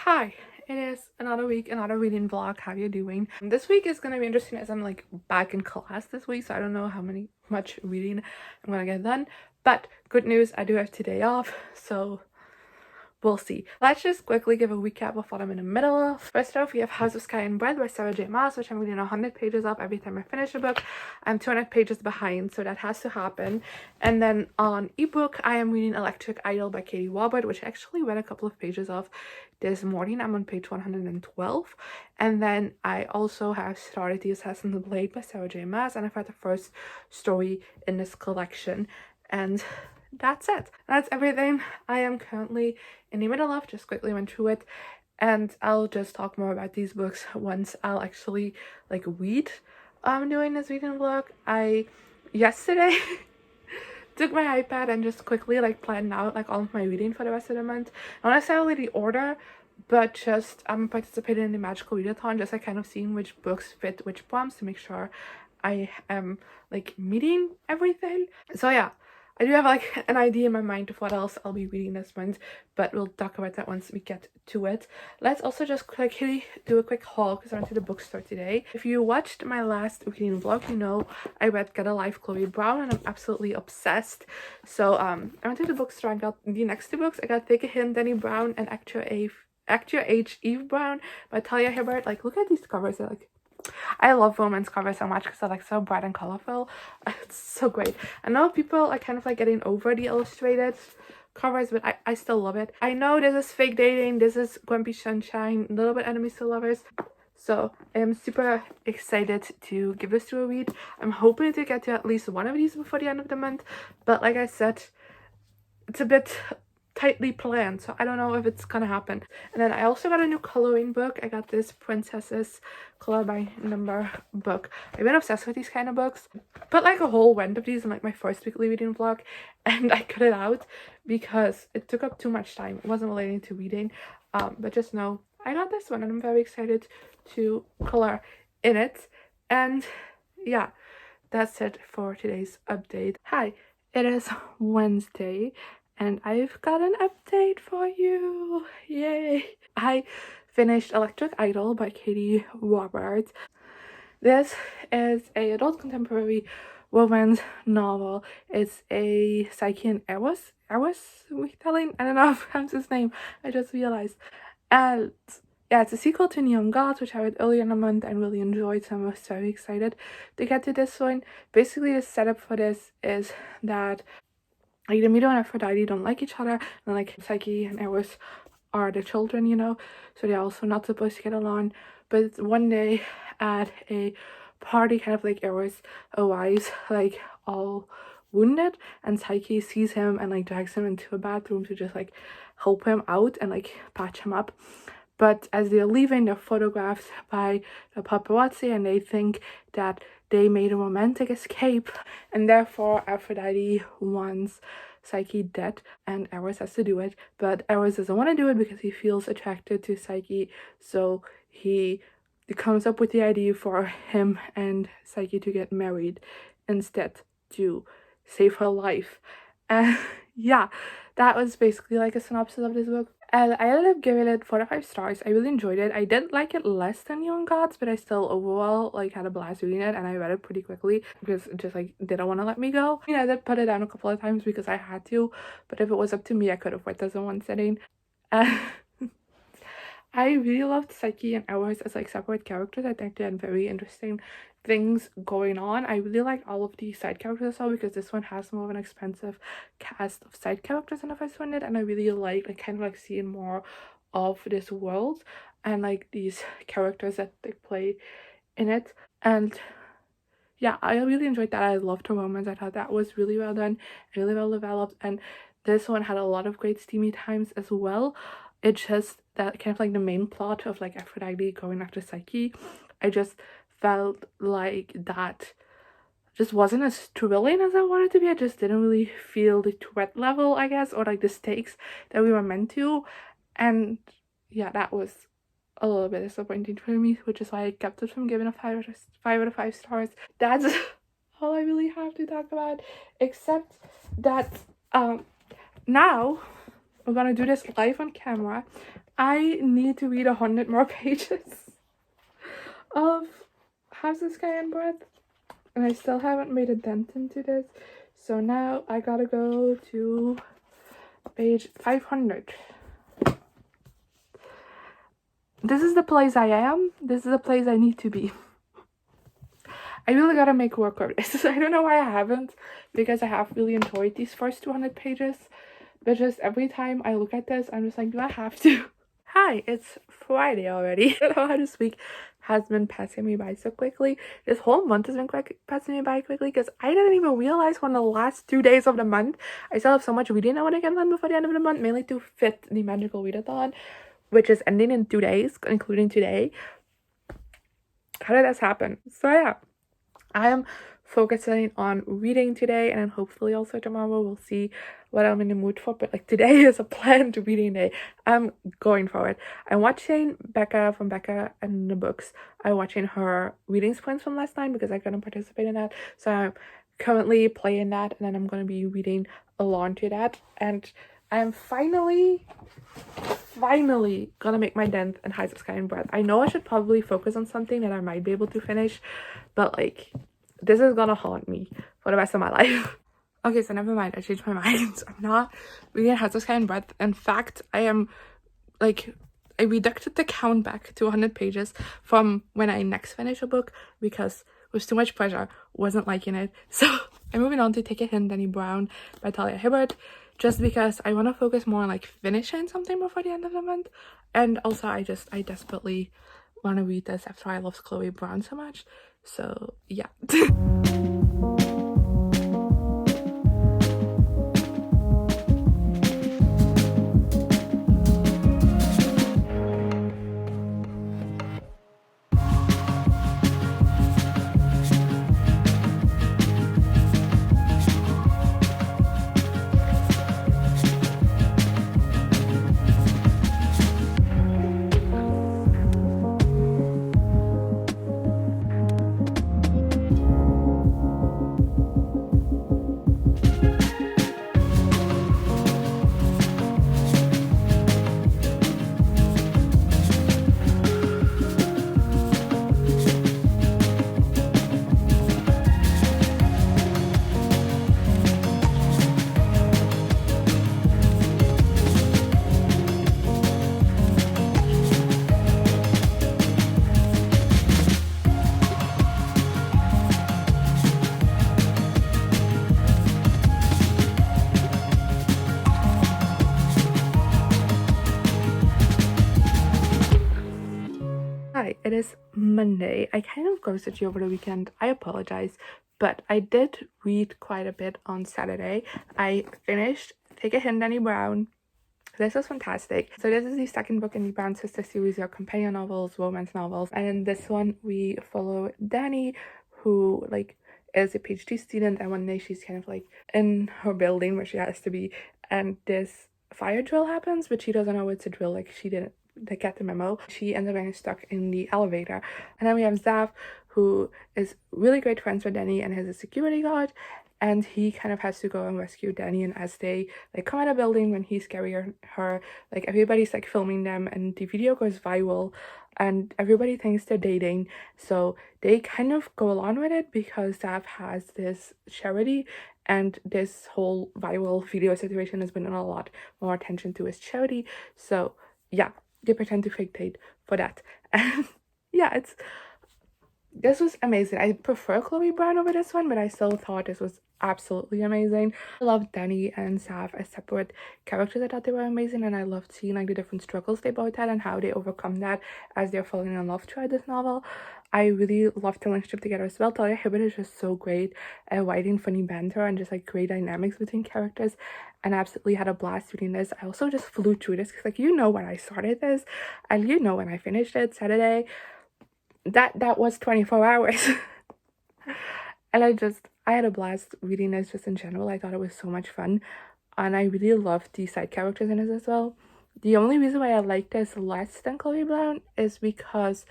Hi, it is another week, another reading vlog. How you doing? This week is gonna be interesting as I'm like back in class this week, so I don't know how much reading I'm gonna get done. But good news, I do have today off, so we'll see. Let's just quickly give a recap of what I'm in the middle of. First off, we have House of Sky and Bread by Sarah J. Maas, which I'm reading 100 pages of every time I finish a book. I'm 200 pages behind, so that has to happen. And then on ebook, I am reading Electric Idol by Katie Robert, which I actually read a couple of pages of this morning. I'm on page 112. And then I also have started The Assassin's Blade by Sarah J. Maas, and I've read the first story in this collection. And that's it. That's everything I am currently in the middle of. Just quickly went through it, and I'll just talk more about these books once I'll actually like read doing this reading vlog. I yesterday took my iPad and just quickly like planned out like all of my reading for the rest of the month. Not necessarily the order, but just I'm participating in the magical readathon, just like kind of seeing which books fit which prompts to make sure I am like meeting everything. So yeah, I do have like an idea in my mind of what else I'll be reading this month, but we'll talk about that once we get to it. Let's also just quickly do a quick haul because I went to the bookstore today. If you watched my last reading vlog, you know I read Get a Life Chloe Brown and I'm absolutely obsessed. So I went to the bookstore and got the next two books. I got Take a Hint, Danny Brown, and Act Your Age, Eve Brown by Talia Hibbert. Like, look at these covers. They're like, I love romance covers so much because they're like so bright and colorful. It's so great. I know people are kind of like getting over the illustrated covers, but I still love it. I know this is fake dating, this is Grumpy Sunshine, a little bit enemies to lovers. So I am super excited to give this to a read. I'm hoping to get to at least one of these before the end of the month, but like I said, it's a bit tightly planned, so I don't know if it's gonna happen. And then I also got a new coloring book. I got this Princesses Color by Number book. I've been obsessed with these kind of books. Put like a whole rent of these in like my first weekly reading vlog, and I cut it out because it took up too much time. It wasn't relating to reading, but just know I got this one and I'm very excited to color in it. And yeah, that's it for today's update. Hi, it is Wednesday and I've got an update for you. Yay! I finished Electric Idol by Katie Robert. This is a adult contemporary romance novel. It's a Psyche and Eros retelling. I don't know if that's his name. I just realized. And yeah, it's a sequel to Neon Gods, which I read earlier in the month and really enjoyed, so I was very excited to get to this one. Basically, the setup for this is that like Demeter and Aphrodite don't like each other, and like Psyche and Eros are the children, you know, so they're also not supposed to get along. But one day at a party, kind of like Eros arrives like all wounded, and Psyche sees him and like drags him into a bathroom to just like help him out and like patch him up. But as they're leaving, they're photographed by the paparazzi and they think that they made a romantic escape, and therefore Aphrodite wants Psyche dead and Eros has to do it. But Eros doesn't want to do it because he feels attracted to Psyche, so he comes up with the idea for him and Psyche to get married instead to save her life. And yeah, that was basically like a synopsis of this book. And I ended up giving it 4 out of 5 stars. I really enjoyed it. I did like it less than Young Gods, but I still overall like had a blast reading it, and I read it pretty quickly because it just like didn't want to let me go. You know, I did put it down a couple of times because I had to, but if it was up to me, I could have read this in one sitting. I really loved Psyche and Eros as like separate characters. I think they had very interesting things going on. I really liked all of the side characters as well because this one has more of an expensive cast of side characters than the first one did, and I really liked like kind of like seeing more of this world and like these characters that they play in it. And yeah, I really enjoyed that. I loved her romance. I thought that was really well done, really well developed, and this one had a lot of great steamy times as well. It's just that kind of like the main plot of like Aphrodite going after Psyche, I just felt like that just wasn't as thrilling as I wanted to be. I just didn't really feel the threat level, I guess, or like the stakes that we were meant to. And yeah, that was a little bit disappointing for me, which is why I kept it from giving a 5 out of 5 stars. That's all I really have to talk about, except that now we're gonna do this live on camera. I need to read 100 more pages of How's the Sky and Breath, and I still haven't made a dent into this. So now I gotta go to page 500. This is the place I am. This is the place I need to be. I really gotta make work of this. I don't know why I haven't, because I have really enjoyed these first 200 pages. But just every time I look at this, I'm just like, do I have to? Hi, it's Friday already. I don't know how this week has been passing me by so quickly. This whole month has been passing me by quickly because I didn't even realize when the last 2 days of the month. I still have so much reading I want to get done before the end of the month, mainly to fit the magical readathon, which is ending in 2 days, including today. How did this happen? So yeah, I am focusing on reading today, and then hopefully also tomorrow we'll see what I'm in the mood for. But like today is a planned reading day. I'm going for it. I'm watching Becca from Becca and the Books. I'm watching her reading sprints from last time because I couldn't participate in that. So I'm currently playing that, and then I'm going to be reading along to that. And I'm finally gonna make my dent in High Sky and Breath. I know I should probably focus on something that I might be able to finish, but like this is gonna haunt me for the rest of my life. Okay, so never mind, I changed my mind. I'm not reading High Sky and Breath. In fact, I reducted the count back to 100 pages from when I next finish a book because it was too much pressure, wasn't liking it. So I'm moving on to Take a Hint, Danny Brown by Talia Hibbert, just because I want to focus more on like finishing something before the end of the month. And also I desperately want to read this after I love Chloe Brown so much. So yeah. Hi, it is Monday. I kind of ghosted you over the weekend. I apologize, but I did read quite a bit on Saturday. I finished Take a Hint, Danny Brown. This was fantastic. So this is the second book in the Brown Sister series of companion novels, romance novels. And in this one, we follow Danny, who like is a PhD student, and one day she's kind of like in her building where she has to be, and this fire drill happens, but she doesn't know it's a drill. Like she didn't get the memo. She ends up getting stuck in the elevator. And then we have Zav, who is really great friends with Danny and is a security guard, and he kind of has to go and rescue Danny. And as they like come out of the building when he's carrying her, like everybody's like filming them, and the video goes viral and everybody thinks they're dating. So they kind of go along with it because Zav has this charity, and this whole viral video situation has been a lot more attention to his charity. So yeah, they pretend to fake date for that. And yeah, this was amazing. I prefer Chloe Brown over this one, but I still thought this was absolutely amazing. I loved Danny and Sav as separate characters. I thought they were amazing, and I loved seeing like the different struggles they both had and how they overcome that as they're falling in love throughout this novel. I really loved the relationship together as well. Talia Hibbert is just so great at writing funny banter and just like great dynamics between characters, and I absolutely had a blast reading this. I also just flew through this because like when I started this and when I finished it Saturday, that was 24 hours. And I had a blast reading this just in general. I thought it was so much fun, and I really loved the side characters in it as well. The only reason why I like this less than Chloe Brown is because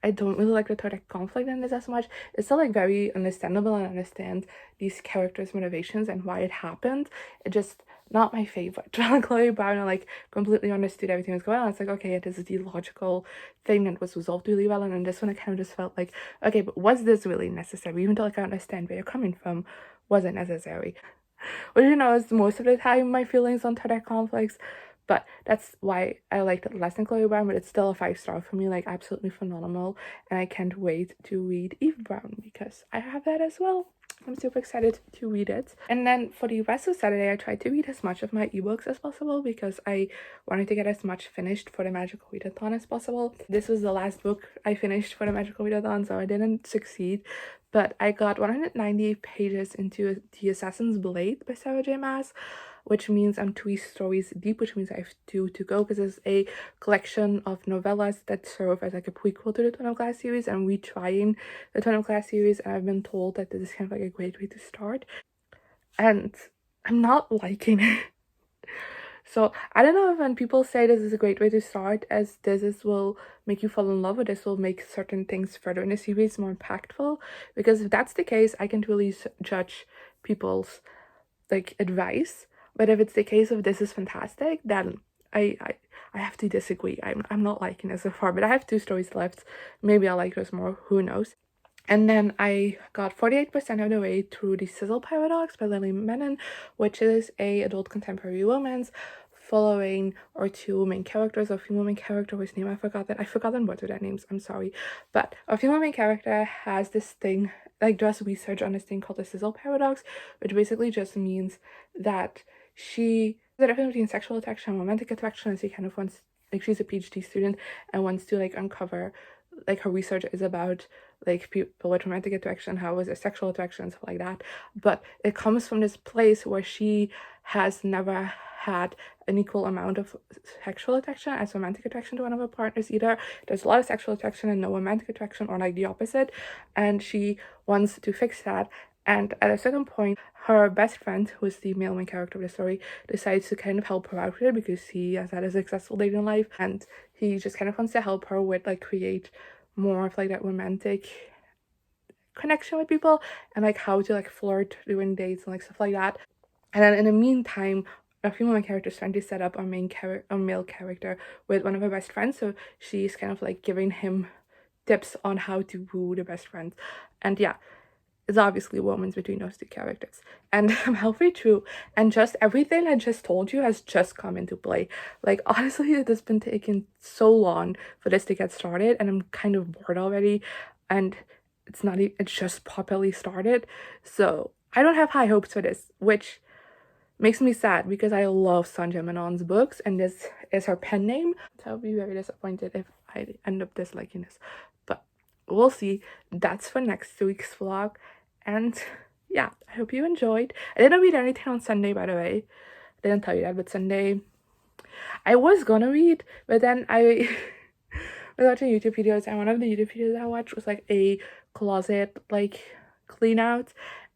I don't really like the third conflict in this as much. It's still like very understandable and understand these characters' motivations and why it happened. It just not my favorite. Chloe Brown, I like completely understood everything was going on. It's like, okay, it is the logical thing that was resolved really well, and in this one I kind of just felt like, okay, but was this really necessary? Even though like I understand where you're coming from, was it necessary? Which, you know, is most of the time my feelings on Twitter conflicts, but that's why I liked it less than Chloe Brown, but it's still a 5-star for me, like absolutely phenomenal, and I can't wait to read Eve Brown because I have that as well. I'm super excited to read it. And then for the rest of Saturday, I tried to read as much of my ebooks as possible because I wanted to get as much finished for the Magical Readathon as possible. This was the last book I finished for the Magical Readathon, so I didn't succeed, but I got 190 pages into The Assassin's Blade by Sarah J. Maas, which means I'm 3 stories deep, which means I have 2 to go because it's a collection of novellas that serve as like a prequel to the Throne of Glass series. I'm retrying the Throne of Glass series, and I've been told that this is kind of like a great way to start, and I'm not liking it. So I don't know if when people say this is a great way to start, as this will make you fall in love, or this will make certain things further in the series more impactful, because if that's the case, I can't really judge people's like advice. But if it's the case of this is fantastic, then I have to disagree. I'm not liking it so far, but I have 2 stories left. Maybe I'll like those more, who knows. And then I got 48% of the way through The Sizzle Paradox by Lily Menon, which is a adult contemporary romance following our 2 main characters. Our female main character, whose name I've forgotten both of their names, I'm sorry. But our female main character has this thing, like does research on this thing called the Sizzle Paradox, which basically just means that the difference between sexual attraction and romantic attraction, and she kind of wants, like, she's a PhD student and wants to like uncover, like, her research is about like people with romantic attraction, how is their sexual attraction, stuff like that. But it comes from this place where she has never had an equal amount of sexual attraction as romantic attraction to one of her partners either. There's a lot of sexual attraction and no romantic attraction, or like the opposite, and she wants to fix that. And at a certain point, her best friend, who is the male main character of the story, decides to kind of help her out with it because he has had a successful dating life, and he just kind of wants to help her with like create more of like that romantic connection with people, and like how to like flirt during dates and like stuff like that. And then in the meantime, a female main character is trying to set up a male character with one of her best friends, so she's kind of like giving him tips on how to woo the best friends. And yeah, it's obviously romance between those 2 characters. And I'm halfway through, and just everything I just told you has just come into play. Like, honestly, it has been taking so long for this to get started, and I'm kind of bored already, and it's just properly started. So I don't have high hopes for this, which makes me sad because I love Sanja Menon's books, and this is her pen name. So I'll be very disappointed if I end up disliking this, but we'll see. That's for next week's vlog. And yeah, I hope you enjoyed. I didn't read anything on Sunday, by the way. I didn't tell you that, but Sunday I was gonna read, but then I was watching YouTube videos, and one of the YouTube videos I watched was like a closet like clean out,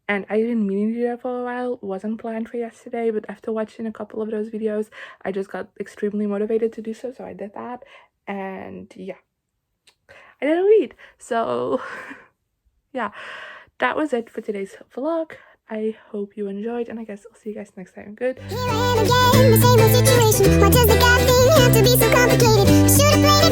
and I've been meaning to do that for a while. It wasn't planned for yesterday, but after watching a couple of those videos, I just got extremely motivated to do so I did that. And yeah, I didn't read, so yeah, that was it for today's vlog. I hope you enjoyed, and I guess I'll see you guys next time. Good. Here I am again, the same old situation. Why does the God thing have to be so complicated? Should've played it